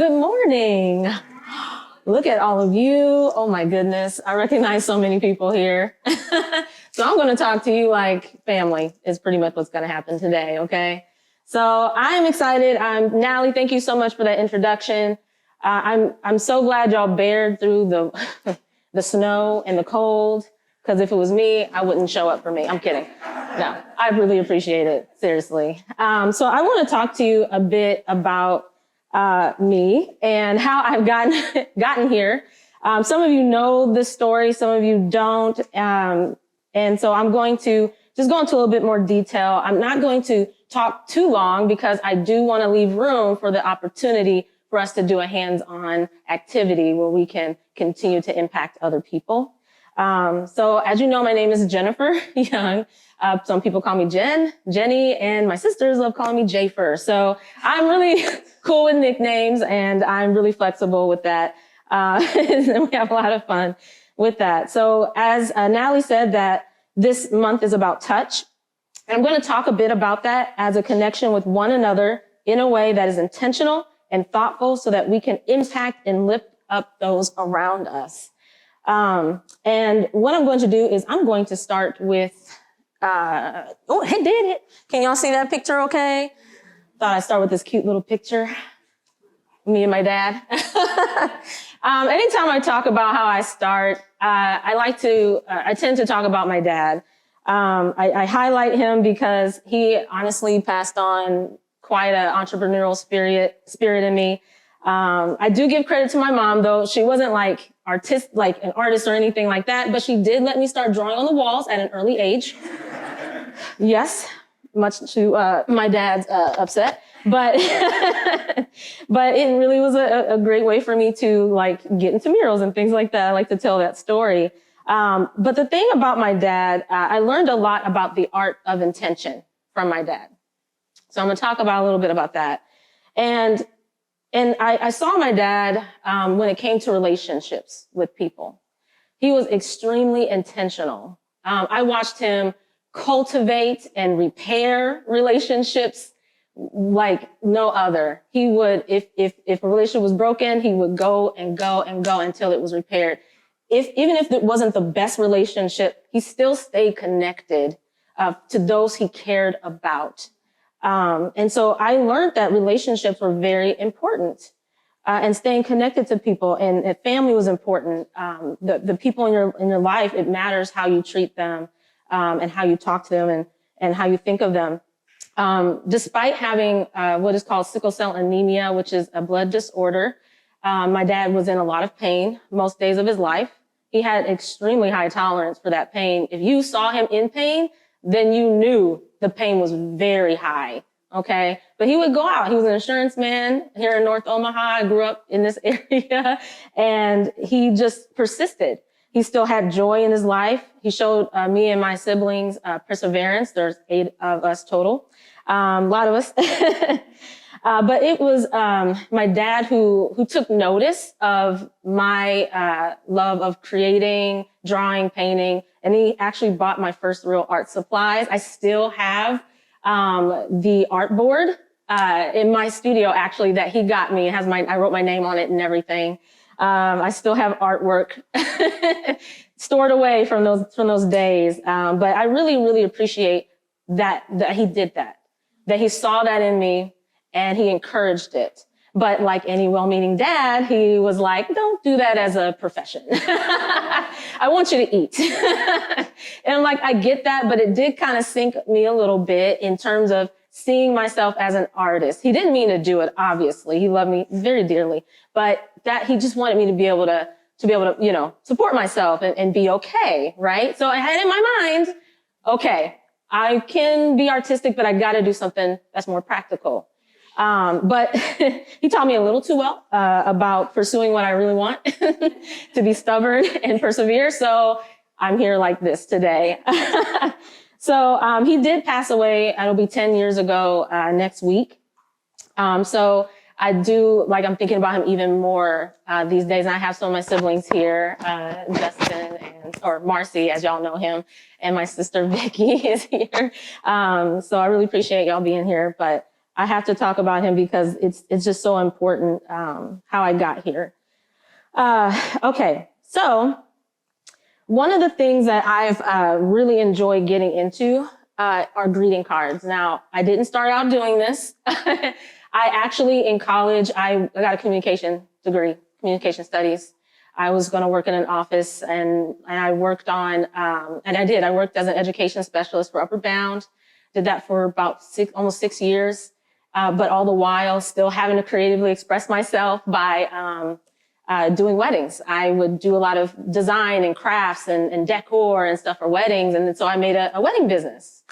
Good morning. Look at all of you. Oh my goodness. I recognize so many people here. So I'm going to talk to you like family is pretty much what's going to happen today. Okay. So I'm excited. I'm Natalie. Thank you so much for that introduction. I'm so glad y'all bared through the, the snow and the cold. Because if it was me, I wouldn't show up for me. I'm kidding. No, I really appreciate it. Seriously. So I want to talk to you a bit about me and how I've gotten here. Some of you know this story, some of you don't. And so I'm going to just go into a little bit more detail. I'm not going to talk too long because I do want to leave room for the opportunity for us to do a hands-on activity where we can continue to impact other people. So as you know, my name is Jennifer Young. Some people call me Jenny, and my sisters love calling me Jafer. So I'm really cool with nicknames and I'm really flexible with that. And we have a lot of fun with that. So as Natalie said, that this month is about touch. And I'm going to talk a bit about that as a connection with one another in a way that is intentional and thoughtful so that we can impact and lift up those around us. And what I'm going to do is I'm going to start with, it did it. Can y'all see that picture okay? Thought I'd start with this cute little picture. Me and my dad. Anytime I talk about how I start, I tend to talk about my dad. I highlight him because he honestly passed on quite an entrepreneurial spirit in me. I do give credit to my mom, though. She wasn't like an artist or anything like that, but she did let me start drawing on the walls at an early age. Yes, much to my dad's upset, but but it really was a great way for me to like get into murals and things like that. I like to tell that story. But the thing about my dad, I learned a lot about the art of intention from my dad. So I'm going to talk about a little bit about that. And I saw my dad when it came to relationships with people. He was extremely intentional. I watched him cultivate and repair relationships like no other. He would, if a relationship was broken, he would go and go and go until it was repaired. Even if it wasn't the best relationship, he still stayed connected to those he cared about. And so I learned that relationships were very important, and staying connected to people and family was important. The people in your life, it matters how you treat them, and how you talk to them and how you think of them. Despite having, what is called sickle cell anemia, which is a blood disorder, my dad was in a lot of pain most days of his life. He had extremely high tolerance for that pain. If you saw him in pain, then you knew the pain was very high, okay? But he would go out. He was an insurance man here in North Omaha. I grew up in this area, and he just persisted. He still had joy in his life. He showed me and my siblings perseverance. There's 8 of us total, a lot of us. But it was my dad who took notice of my love of creating, drawing, painting, and he actually bought my first real art supplies. I still have the art board in my studio, actually, that he got me. It has I wrote my name on it and everything. I still have artwork stored away from those days. But I really, really appreciate that he did that he saw that in me and he encouraged it. But like any well-meaning dad, he was like, don't do that as a profession. I want you to eat. And I'm like, I get that, but it did kind of sink me a little bit in terms of seeing myself as an artist. He didn't mean to do it, obviously. He loved me very dearly, but that he just wanted me to be able to, support myself and be okay, right? So I had in my mind, okay, I can be artistic, but I got to do something that's more practical. But he taught me a little too well about pursuing what I really want, to be stubborn and persevere. So I'm here like this today. So he did pass away. It'll be 10 years ago next week. So I'm thinking about him even more these days. And I have some of my siblings here, Justin or Marcy, as y'all know him, and my sister Vicky is here. So I really appreciate y'all being here. But I have to talk about him because it's just so important how I got here. Okay, so one of the things that I've really enjoyed getting into are greeting cards. Now, I didn't start out doing this. I actually, in college, I got a communication degree, communication studies. I was going to work in an office, and I worked on, I worked as an education specialist for Upward Bound. Did that for about almost 6 years, but all the while still having to creatively express myself by doing weddings. I would do a lot of design and crafts and decor and stuff for weddings. And so I made a wedding business,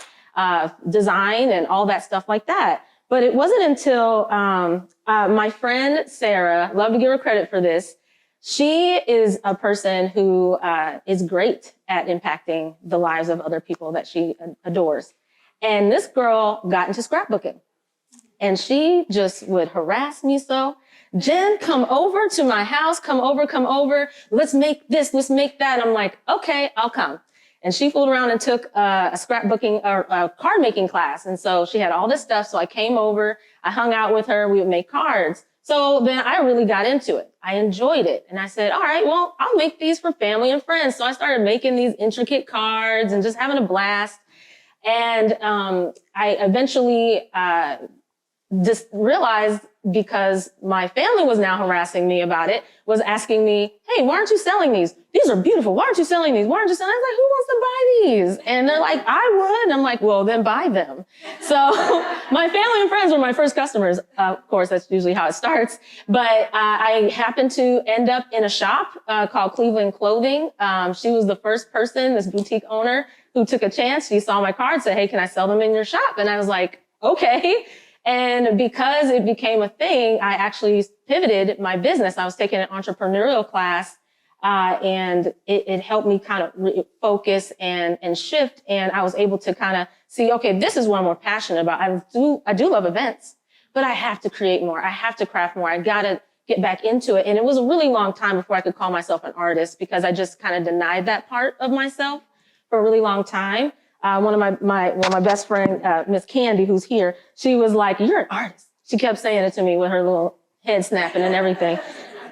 design and all that stuff like that. But it wasn't until my friend Sarah, love to give her credit for this, she is a person who is great at impacting the lives of other people that she adores. And this girl got into scrapbooking. And she just would harass me so. Jen, come over to my house. Come over. Let's make this, let's make that. And I'm like, okay, I'll come. And she fooled around and took a scrapbooking or a card making class. And so she had all this stuff. So I came over, I hung out with her, we would make cards. So then I really got into it. I enjoyed it. And I said, all right, well, I'll make these for family and friends. So I started making these intricate cards and just having a blast. And I eventually just realized, because my family was now harassing me about it, was asking me, hey, why aren't you selling these? These are beautiful. Why aren't you selling these? Why aren't you selling? I was like, who wants to buy these? And they're like, I would. And I'm like, well, then buy them. So my family and friends were my first customers. Of course, that's usually how it starts. But I happened to end up in a shop called Cleveland Clothing. She was the first person, this boutique owner, who took a chance. She saw my card, said, hey, can I sell them in your shop? And I was like, okay. And because it became a thing, I actually pivoted my business. I was taking an entrepreneurial class, and it helped me kind of focus and shift. And I was able to kind of see, okay, this is what I'm more passionate about. I do love events, but I have to create more. I have to craft more. I got to get back into it. And it was a really long time before I could call myself an artist, because I just kind of denied that part of myself for a really long time. One of my best friend, Miss Candy, who's here, she was like, you're an artist. She kept saying it to me with her little head snapping and everything.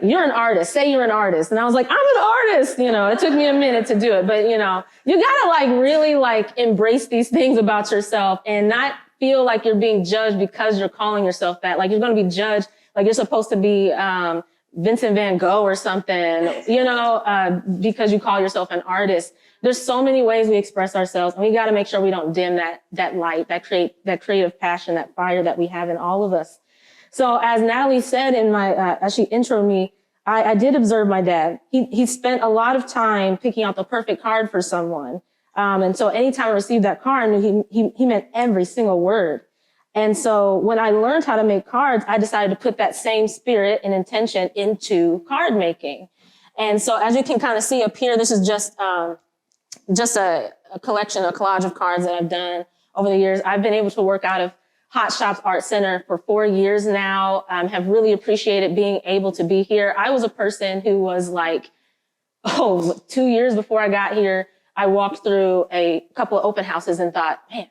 You're an artist. Say you're an artist. And I was like, I'm an artist. You know, it took me a minute to do it. But, you know, you gotta really embrace these things about yourself and not feel like you're being judged because you're calling yourself that. Like you're going to be judged like you're supposed to be Vincent Van Gogh or something, you know, because you call yourself an artist. There's so many ways we express ourselves, and we got to make sure we don't dim that light, that creative passion, that fire that we have in all of us. So as Natalie said as she introed me, I did observe my dad. He spent a lot of time picking out the perfect card for someone. And so anytime I received that card, I knew he meant every single word. And so when I learned how to make cards, I decided to put that same spirit and intention into card making. And so as you can kind of see up here, this is just a collection, a collage of cards that I've done over the years. I've been able to work out of Hot Shops Art Center for 4 years now. Have really appreciated being able to be here. I was a person who was like, 2 years before I got here, I walked through a couple of open houses and thought, man,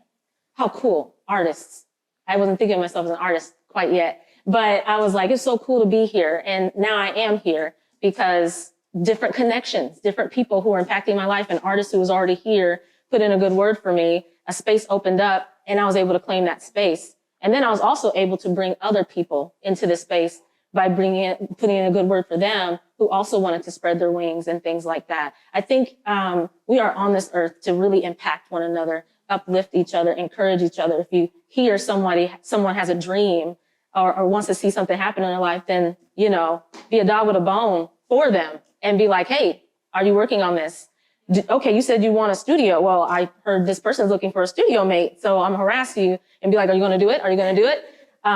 how cool, artists. I wasn't thinking of myself as an artist quite yet, but I was like, it's so cool to be here. And now I am here because different connections, different people who are impacting my life, an artist who was already here put in a good word for me, a space opened up, and I was able to claim that space. And then I was also able to bring other people into this space by putting in a good word for them who also wanted to spread their wings and things like that. I think we are on this earth to really impact one another, uplift each other, encourage each other. If you hear someone has a dream or wants to see something happen in their life, then, you know, be a dog with a bone for them and be like, hey, are you working on this? Okay, you said you want a studio. Well, I heard this person's looking for a studio mate. So I'm harass you and be like, are you going to do it? Are you going to do it?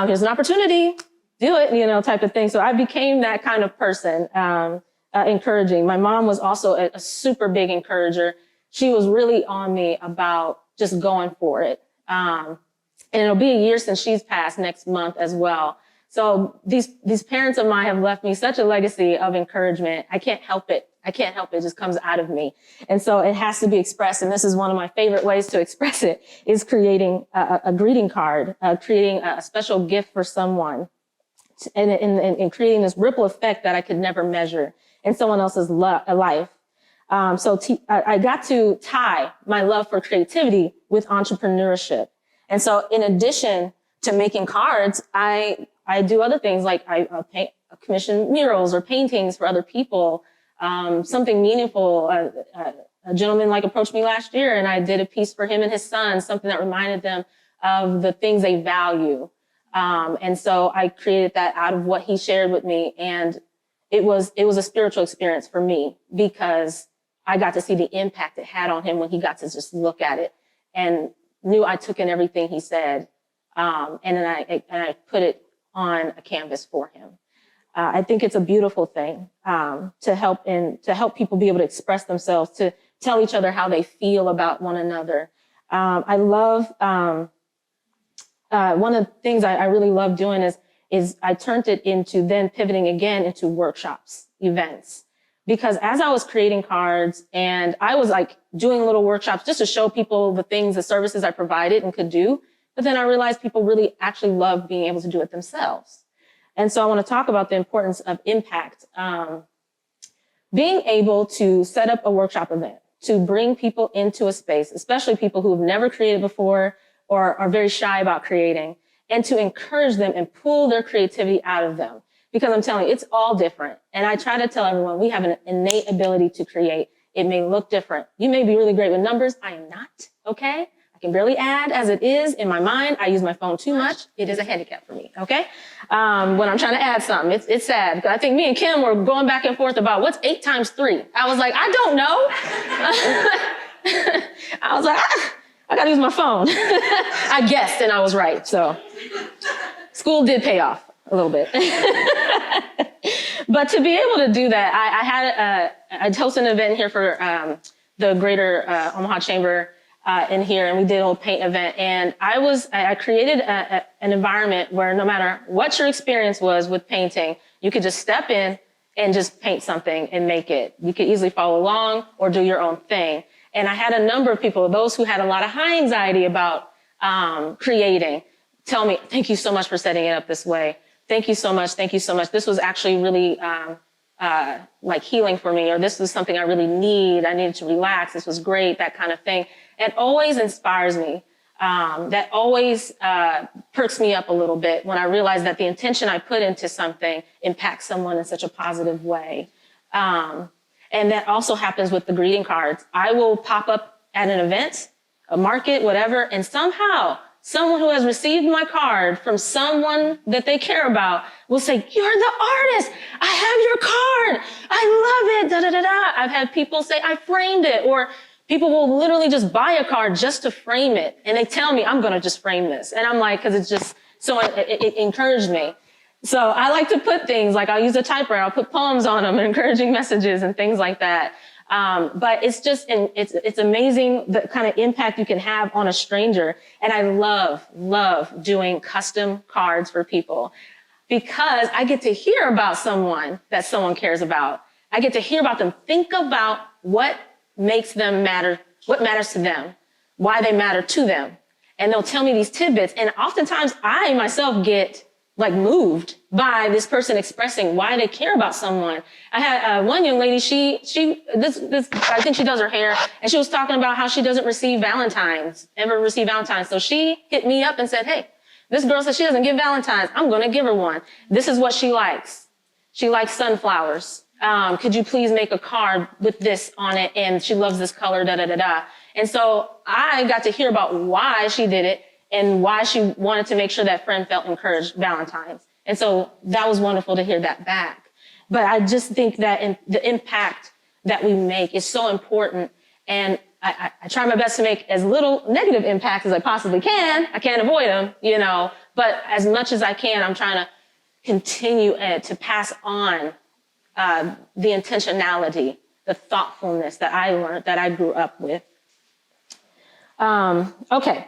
Here's an opportunity. Do it, you know, type of thing. So I became that kind of person, encouraging. My mom was also a super big encourager. She was really on me about just going for it. And it'll be a year since she's passed next month as well. So these parents of mine have left me such a legacy of encouragement. I can't help it I can't help it. It just comes out of me. And so it has to be expressed. And this is one of my favorite ways to express it, is creating a greeting card, creating a special gift for someone, and creating this ripple effect that I could never measure in someone else's life. I got to tie my love for creativity with entrepreneurship. And so in addition to making cards, I do other things, like I commission murals or paintings for other people, something meaningful. A gentleman approached me last year, and I did a piece for him and his son, something that reminded them of the things they value. And so I created that out of what he shared with me. And it was a spiritual experience for me, because I got to see the impact it had on him when he got to just look at it and knew I took in everything he said. And then I put it on a canvas for him. I think it's a beautiful thing, to help people be able to express themselves, to tell each other how they feel about one another. I love, one of the things I really love doing is I turned it into then pivoting again into workshops, events. Because as I was creating cards, and I was doing little workshops just to show people the things, the services I provided and could do. But then I realized people really actually love being able to do it themselves. And so I want to talk about the importance of impact. Being able to set up a workshop event, to bring people into a space, especially people who have never created before or are very shy about creating, and to encourage them and pull their creativity out of them. Because I'm telling you, it's all different. And I try to tell everyone, we have an innate ability to create. It may look different. You may be really great with numbers. I am not, okay? I can barely add as it is in my mind. I use my phone too much. It is a handicap for me, okay? When I'm trying to add something, it's sad. Because I think me and Kim were going back and forth about what's 8 times 3. I was like, I don't know. I was like, I gotta use my phone. I guessed and I was right, so. School did pay off a little bit. But to be able to do that, I hosted an event here for the Greater Omaha Chamber in here, and we did a little paint event. And I created an environment where no matter what your experience was with painting, you could just step in and just paint something and make it. You could easily follow along or do your own thing. And I had a number of people, those who had a lot of high anxiety about creating, tell me, thank you so much for setting it up this way. Thank you so much. Thank you so much. This was actually really healing for me, or this was something I really need. I needed to relax. This was great, that kind of thing. It always inspires me. That always perks me up a little bit when I realize that the intention I put into something impacts someone in such a positive way. And that also happens with the greeting cards. I will pop up at an event, a market, whatever, and somehow someone who has received my card from someone that they care about will say, "You're the artist. I have your card. I love it, da da da da." I've had people say, "I framed it," or people will literally just buy a card just to frame it. And they tell me, "I'm going to just frame this." And I'm like, because it's just, so it encouraged me. So I like to put things, I'll use a typewriter, I'll put poems on them, encouraging messages and things like that. But it's just, it's amazing the kind of impact you can have on a stranger. And I love doing custom cards for people, because I get to hear about someone that someone cares about. I get to hear about them, think about what makes them matter, what matters to them, why they matter to them. And they'll tell me these tidbits. And oftentimes I myself get moved by this person expressing why they care about someone. I had one young lady, I think she does her hair, and she was talking about how she doesn't ever receive Valentine's. So she hit me up and said, "Hey, this girl says she doesn't give Valentine's. I'm going to give her one. This is what she likes. She likes sunflowers. Could you please make a card with this on it? And she loves this color, da da da da." And so I got to hear about why she did it, and why she wanted to make sure that friend felt encouraged Valentine's. And so that was wonderful to hear that back. But I just think that the impact that we make is so important. And I try my best to make as little negative impact as I possibly can. I can't avoid them, but as much as I can, I'm trying to continue to pass on the intentionality, the thoughtfulness that I learned, that I grew up with. Okay.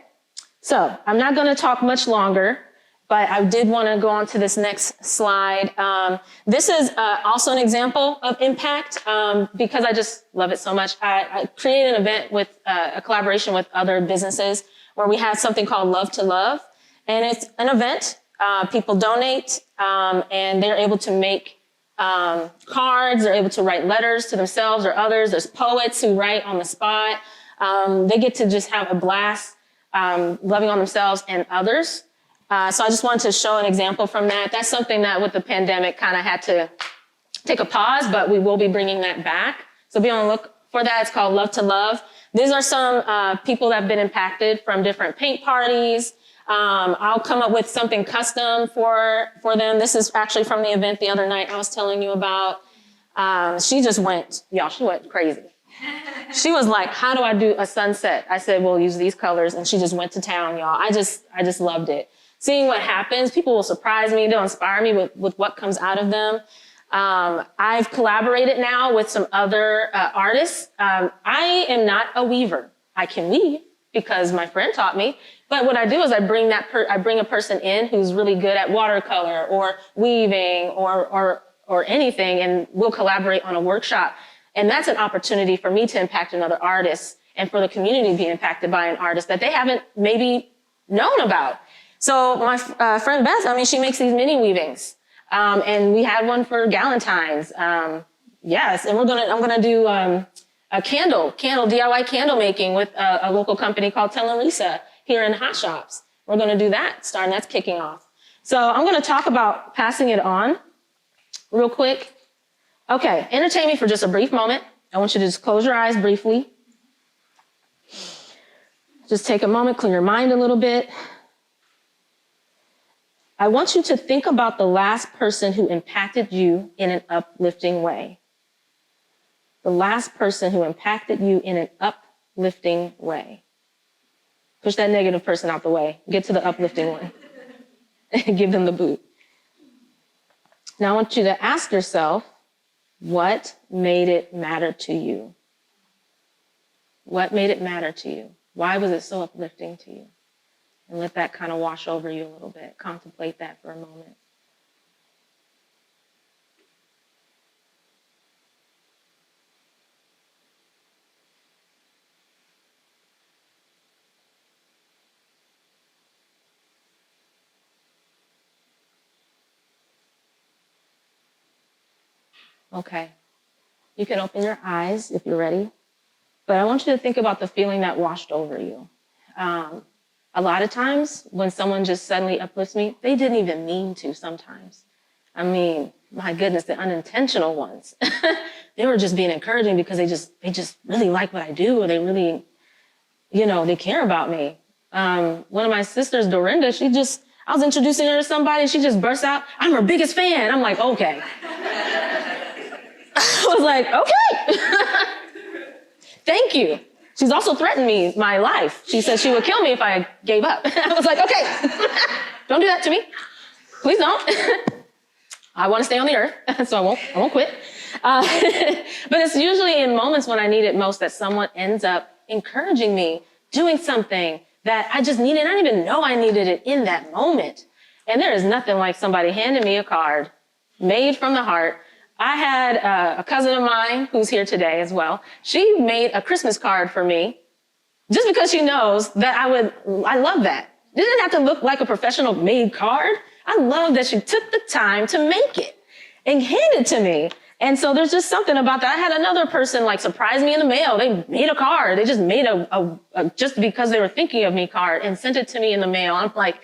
So I'm not going to talk much longer. But I did want to go on to this next slide. This is also an example of impact because I just love it so much. I created an event with a collaboration with other businesses where we had something called Love to Love. And it's an event. People donate and they're able to make cards. They're able to write letters to themselves or others. There's poets who write on the spot. They get to just have a blast loving on themselves and others. So I just wanted to show an example from that. That's something that with the pandemic kind of had to take a pause, but we will be bringing that back. So be on the look for that. It's called Love to Love. These are some people that have been impacted from different paint parties. I'll come up with something custom for them. This is actually from the event the other night I was telling you about. She just went, y'all, she went crazy. She was like, how do I do a sunset? I said, well, use these colors. And she just went to town, y'all. I just loved it. Seeing what happens, people will surprise me. They'll inspire me with what comes out of them. I've collaborated now with some other artists. I am not a weaver. I can weave because my friend taught me. But what I do is I bring a person in who's really good at watercolor or weaving or anything, and we'll collaborate on a workshop. And that's an opportunity for me to impact another artist and for the community to be impacted by an artist that they haven't maybe known about. So my friend Beth, she makes these mini weavings. And we had one for Galentine's. Yes, and I'm gonna do a candle DIY candle making with a local company called Tellerisa here in Hot Shops. We're gonna do that, that's kicking off. So I'm gonna talk about passing it on real quick. Okay, entertain me for just a brief moment. I want you to just close your eyes briefly. Just take a moment, clear your mind a little bit. I want you to think about the last person who impacted you in an uplifting way. The last person who impacted you in an uplifting way. Push that negative person out the way. Get to the uplifting one. And give them the boot. Now I want you to ask yourself, what made it matter to you? What made it matter to you? Why was it so uplifting to you? And let that kind of wash over you a little bit. Contemplate that for a moment. Okay. You can open your eyes if you're ready. But I want you to think about the feeling that washed over you. A lot of times when someone just suddenly uplifts me, they didn't even mean to sometimes. My goodness, the unintentional ones. They were just being encouraging because they just really like what I do, or they really, they care about me. One of my sisters, Dorinda, I was introducing her to somebody, she just burst out, I'm her biggest fan. I'm like, okay. I was like, okay. Thank you. She's also threatened me my life. She said she would kill me if I gave up. I was like, okay, don't do that to me. Please don't. I want to stay on the earth, so I won't quit. But it's usually in moments when I need it most that someone ends up encouraging me, doing something that I just needed. I didn't even know I needed it in that moment. And there is nothing like somebody handing me a card made from the heart. I had a cousin of mine who's here today as well. She made a Christmas card for me just because she knows that I love that. It didn't have to look like a professional made card. I love that she took the time to make it and hand it to me. And so there's just something about that. I had another person surprise me in the mail. They made a card. They just made a just because they were thinking of me card and sent it to me in the mail. I'm like,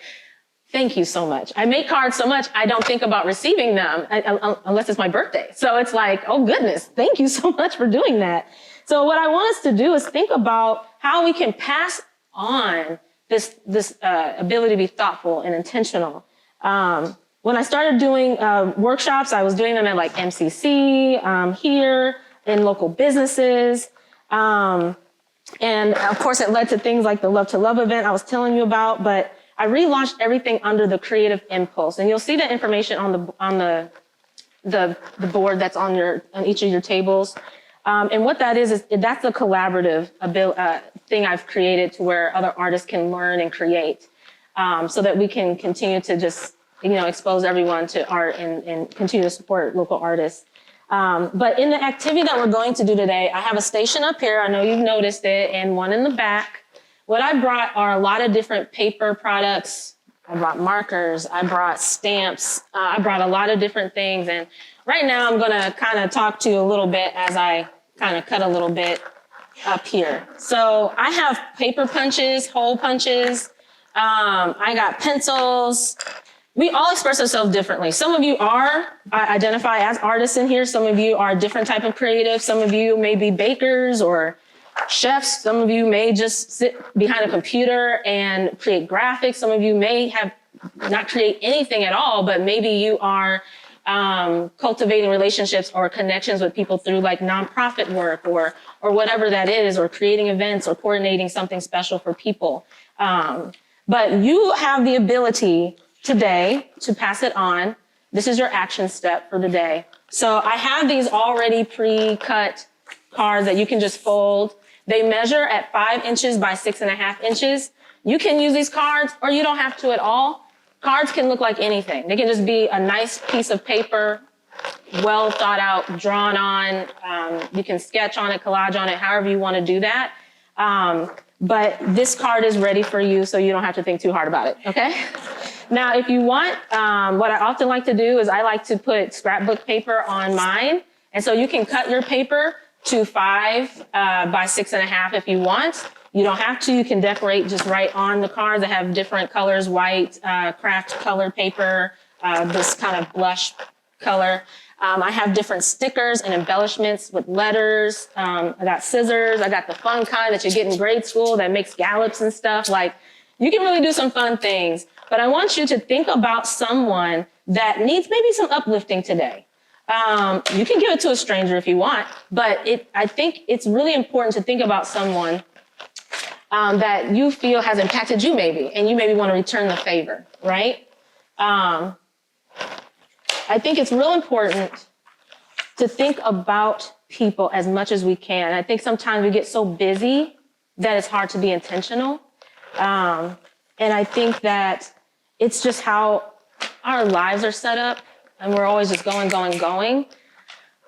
thank you so much. I make cards so much, I don't think about receiving them unless it's my birthday. So it's like, oh goodness, thank you so much for doing that. So what I want us to do is think about how we can pass on this ability to be thoughtful and intentional. When I started doing workshops, I was doing them at MCC, here, in local businesses. And of course it led to things like the Love to Love event I was telling you about, but I relaunched everything under the Creative Impulse, and you'll see the information on the board that's on each of your tables. And what that is that's a collaborative thing I've created to where other artists can learn and create. so that we can continue to just, expose everyone to art and continue to support local artists. But in the activity that we're going to do today, I have a station up here. I know you've noticed it, and one in the back. What I brought are a lot of different paper products. I brought markers, I brought stamps, I brought a lot of different things. And right now I'm gonna kind of talk to you a little bit as I kind of cut a little bit up here. So I have paper punches, hole punches, I got pencils. We all express ourselves differently. Some of you identify as artists in here. Some of you are a different type of creative. Some of you may be bakers or chefs. Some of you may just sit behind a computer and create graphics. Some of you may have not create anything at all, but maybe you are cultivating relationships or connections with people through like nonprofit work or whatever that is, or creating events or coordinating something special for people. But you have the ability today to pass it on. This is your action step for today. So I have these already pre-cut cards that you can just fold. They measure at 5 inches by 6.5 inches. You can use these cards or you don't have to at all. Cards can look like anything. They can just be a nice piece of paper, well thought out, drawn on. You can sketch on it, collage on it, however you want to do that. But this card is ready for you, so you don't have to think too hard about it, okay? Now, if you want, what I often like to do is I like to put scrapbook paper on mine. And so you can cut your paper to 5 by 6.5 if you want. You don't have to. You can decorate just right on the cards. I have different colors, white, craft color paper, this kind of blush color. I have different stickers and embellishments with letters. I got scissors. I got the fun kind that you get in grade school that makes gallops and stuff. Like, you can really do some fun things. But I want you to think about someone that needs maybe some uplifting today. You can give it to a stranger if you want, but I think it's really important to think about someone that you feel has impacted you maybe, and you maybe want to return the favor, right? I think it's real important to think about people as much as we can. I think sometimes we get so busy that it's hard to be intentional. And I think that it's just how our lives are set up, and we're always just going.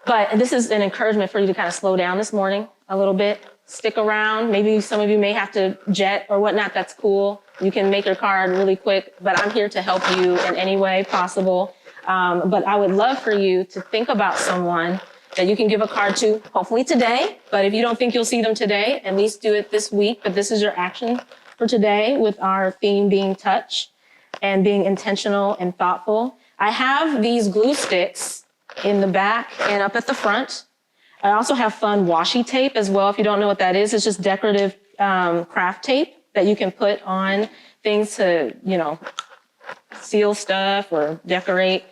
But this is an encouragement for you to kind of slow down this morning a little bit, stick around. Maybe some of you may have to jet or whatnot. That's cool. You can make your card really quick, but I'm here to help you in any way possible. But I would love for you to think about someone that you can give a card to, hopefully today. But if you don't think you'll see them today, at least do it this week. But this is your action for today, with our theme being touch and being intentional and thoughtful. I have these glue sticks in the back and up at the front. I also have fun washi tape as well. If you don't know what that is, it's just decorative craft tape that you can put on things to, seal stuff or decorate.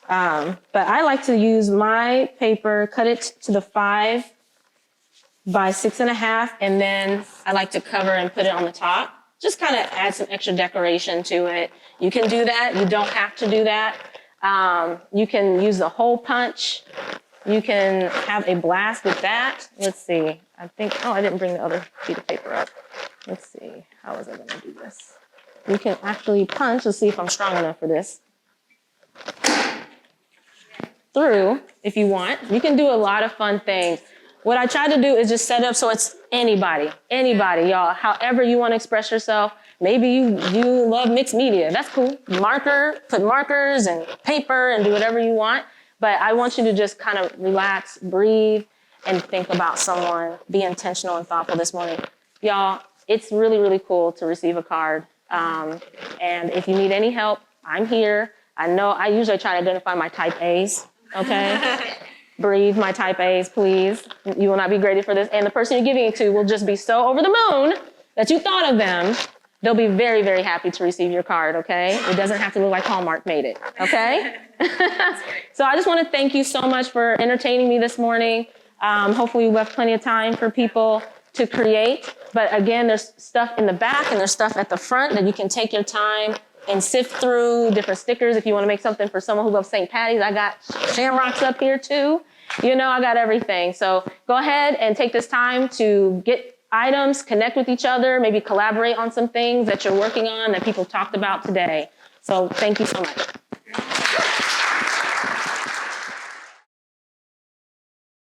But I like to use my paper, cut it to the 5 by 6.5, and then I like to cover and put it on the top. Just kind of add some extra decoration to it. You can do that. You don't have to do that. You can use the hole punch. You can have a blast with that. Let's see. I didn't bring the other sheet of paper up. Let's see. How was I going to do this? You can actually punch. Let's see if I'm strong enough for this. Through, if you want. You can do a lot of fun things. What I try to do is just set up so it's anybody, y'all. However you want to express yourself. Maybe you love mixed media. That's cool. Put markers and paper and do whatever you want. But I want you to just kind of relax, breathe, and think about someone. Be intentional and thoughtful this morning. Y'all, it's really, really cool to receive a card. And if you need any help, I'm here. I know I usually try to identify my type A's, okay? Breathe, my type A's, please. You will not be graded for this. And the person you're giving it to will just be so over the moon that you thought of them. They'll be very, very happy to receive your card, okay? It doesn't have to look like Hallmark made it, okay? So I just want to thank you so much for entertaining me this morning. Hopefully we left plenty of time for people to create. But again, there's stuff in the back and there's stuff at the front that you can take your time and sift through, different stickers. If you want to make something for someone who loves St. Patty's, I got shamrocks up here too. I got everything. So go ahead and take this time to get items, connect with each other, maybe collaborate on some things that you're working on that people talked about today. So thank you so much.